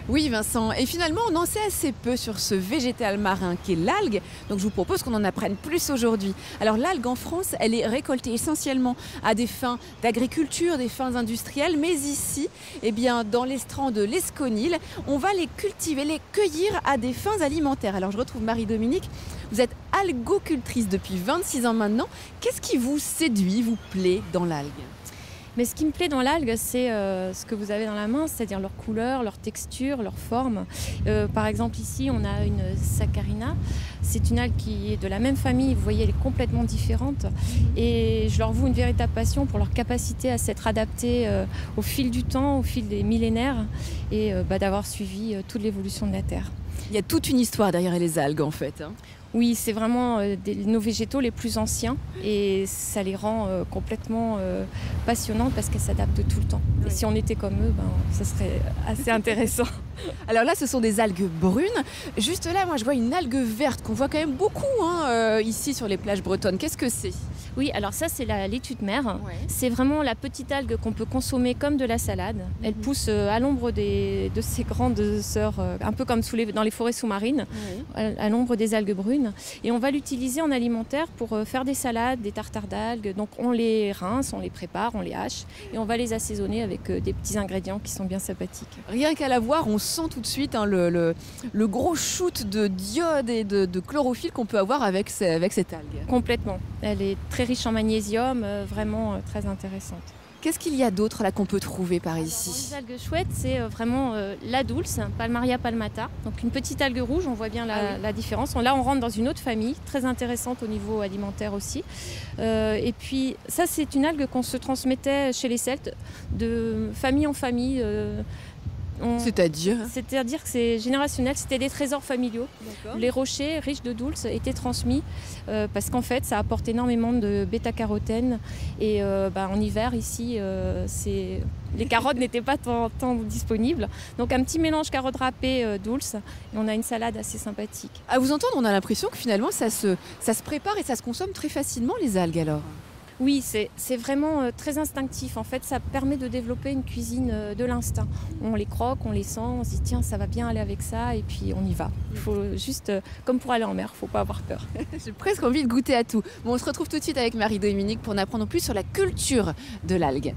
Oui Vincent, et finalement on en sait assez peu sur ce végétal marin qu'est l'algue, donc je vous propose qu'on en apprenne plus aujourd'hui. Alors l'algue en France, elle est récoltée essentiellement à des fins d'agriculture, des fins industrielles, mais ici, eh bien, dans l'estran de l'Esconil, on va les cultiver, les cueillir à des fins alimentaires. Alors je retrouve Marie-Dominique, vous êtes algocultrice depuis 26 ans maintenant. Qu'est-ce qui vous séduit, vous plaît dans l'algue? Mais ce qui me plaît dans l'algue, c'est ce que vous avez dans la main, c'est-à-dire leur couleur, leur texture, leur forme. Par exemple, ici, on a une saccharina. C'est une algue qui est de la même famille. Vous voyez, elle est complètement différente. Et je leur voue une véritable passion pour leur capacité à s'être adaptée au fil du temps, au fil des millénaires, et d'avoir suivi toute l'évolution de la Terre. Il y a toute une histoire derrière les algues en fait, hein. Oui, c'est vraiment nos végétaux les plus anciens et ça les rend complètement passionnants parce qu'elles s'adaptent tout le temps. Et si on était comme eux, ça serait assez intéressant. Alors là, ce sont des algues brunes. Juste là, moi, je vois une algue verte qu'on voit quand même beaucoup ici sur les plages bretonnes. Qu'est-ce que c'est? Oui, alors ça, c'est la laitue de mer. Ouais. C'est vraiment la petite algue qu'on peut consommer comme de la salade. Elle pousse à l'ombre de ses grandes sœurs, un peu comme dans les forêts sous-marines, à l'ombre des algues brunes. Et on va l'utiliser en alimentaire pour faire des salades, des tartares d'algues. Donc on les rince, on les prépare, on les hache et on va les assaisonner avec des petits ingrédients qui sont bien sympathiques. Rien qu'à la voir, on sent tout de suite le gros shoot de d'iode et de chlorophylle qu'on peut avoir avec cette algue. Complètement. Elle est très riche en magnésium, vraiment très intéressante. Qu'est-ce qu'il y a d'autre là qu'on peut trouver par Dans ici? les algues chouettes, c'est vraiment la dulce, Palmaria palmata. Donc une petite algue rouge, on voit bien la différence. Là, on rentre dans une autre famille, très intéressante au niveau alimentaire aussi. Et puis, ça, c'est une algue qu'on se transmettait chez les Celtes, de famille en famille. C'est-à-dire? C'est-à-dire que c'est générationnel, c'était des trésors familiaux. Les rochers riches de dulce étaient transmis parce qu'en fait ça apporte énormément de bêta-carotène et en hiver ici les carottes n'étaient pas tant disponibles. Donc un petit mélange carotte râpée dulce et on a une salade assez sympathique. À vous entendre, on a l'impression que finalement ça se prépare et ça se consomme très facilement les algues alors. Oui, c'est vraiment très instinctif. En fait, ça permet de développer une cuisine de l'instinct. On les croque, on les sent, on se dit tiens, ça va bien aller avec ça et puis on y va. Il faut juste, comme pour aller en mer, il ne faut pas avoir peur. J'ai presque envie de goûter à tout. Bon, on se retrouve tout de suite avec Marie-Dominique pour en apprendre plus sur la culture de l'algue.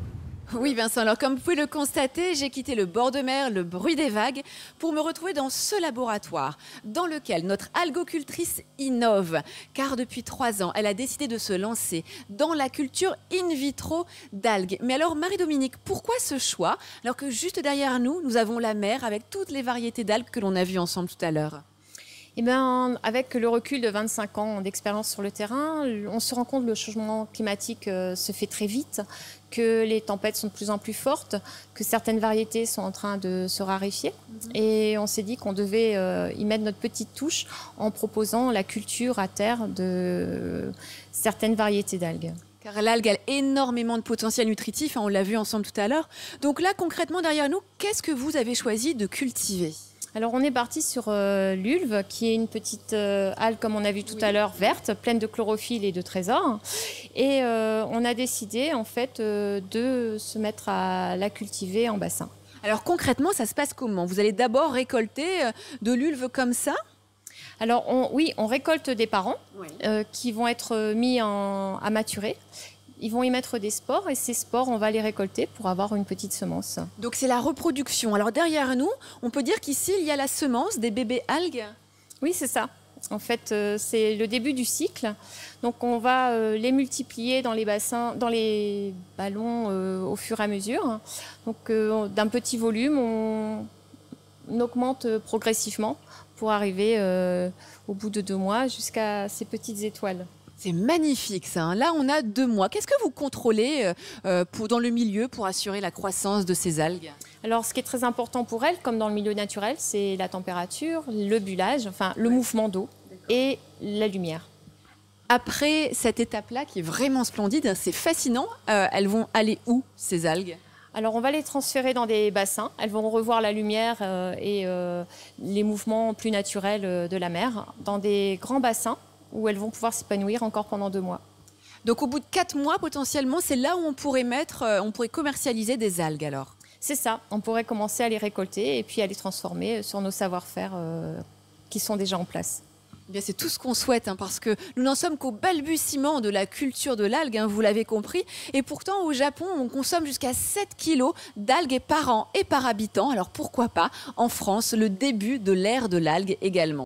Oui Vincent, alors comme vous pouvez le constater, j'ai quitté le bord de mer, le bruit des vagues, pour me retrouver dans ce laboratoire dans lequel notre algocultrice innove. Car depuis 3 ans, elle a décidé de se lancer dans la culture in vitro d'algues. Mais alors Marie-Dominique, pourquoi ce choix alors que juste derrière nous, nous avons la mer avec toutes les variétés d'algues que l'on a vues ensemble tout à l'heure? Eh bien, avec le recul de 25 ans d'expérience sur le terrain, on se rend compte que le changement climatique se fait très vite, que les tempêtes sont de plus en plus fortes, que certaines variétés sont en train de se raréfier. Et on s'est dit qu'on devait y mettre notre petite touche en proposant la culture à terre de certaines variétés d'algues. Car l'algue a énormément de potentiel nutritif, on l'a vu ensemble tout à l'heure. Donc là, concrètement, derrière nous, qu'est-ce que vous avez choisi de cultiver ? Alors on est parti sur l'ulve, qui est une petite algue, comme on a vu tout à l'heure, verte, pleine de chlorophylle et de trésors. Et on a décidé en fait de se mettre à la cultiver en bassin. Alors concrètement, ça se passe comment? Vous allez d'abord récolter de l'ulve comme ça? Alors on récolte des parents qui vont être mis à maturer. Ils vont y mettre des spores et ces spores, on va les récolter pour avoir une petite semence. Donc c'est la reproduction. Alors derrière nous, on peut dire qu'ici, il y a la semence des bébés algues? Oui, c'est ça. En fait, c'est le début du cycle. Donc on va les multiplier dans les bassins, dans les ballons au fur et à mesure. Donc d'un petit volume, on augmente progressivement pour arriver au bout de 2 mois jusqu'à ces petites étoiles. C'est magnifique ça, hein. Là, on a 2 mois. Qu'est-ce que vous contrôlez dans le milieu pour assurer la croissance de ces algues? Alors, ce qui est très important pour elles, comme dans le milieu naturel, c'est la température, le bullage, enfin le mouvement d'eau et la lumière. Après cette étape-là, qui est vraiment splendide, c'est fascinant, elles vont aller où, ces algues? Alors, on va les transférer dans des bassins. Elles vont revoir la lumière et les mouvements plus naturels de la mer dans des grands bassins où elles vont pouvoir s'épanouir encore pendant 2 mois. Donc au bout de 4 mois, potentiellement, c'est là où on pourrait commercialiser des algues alors? C'est ça, on pourrait commencer à les récolter et puis à les transformer sur nos savoir-faire qui sont déjà en place. Eh bien, c'est tout ce qu'on souhaite, parce que nous n'en sommes qu'au balbutiement de la culture de l'algue, vous l'avez compris. Et pourtant, au Japon, on consomme jusqu'à 7 kilos d'algues par an et par habitant. Alors pourquoi pas, en France, le début de l'ère de l'algue également.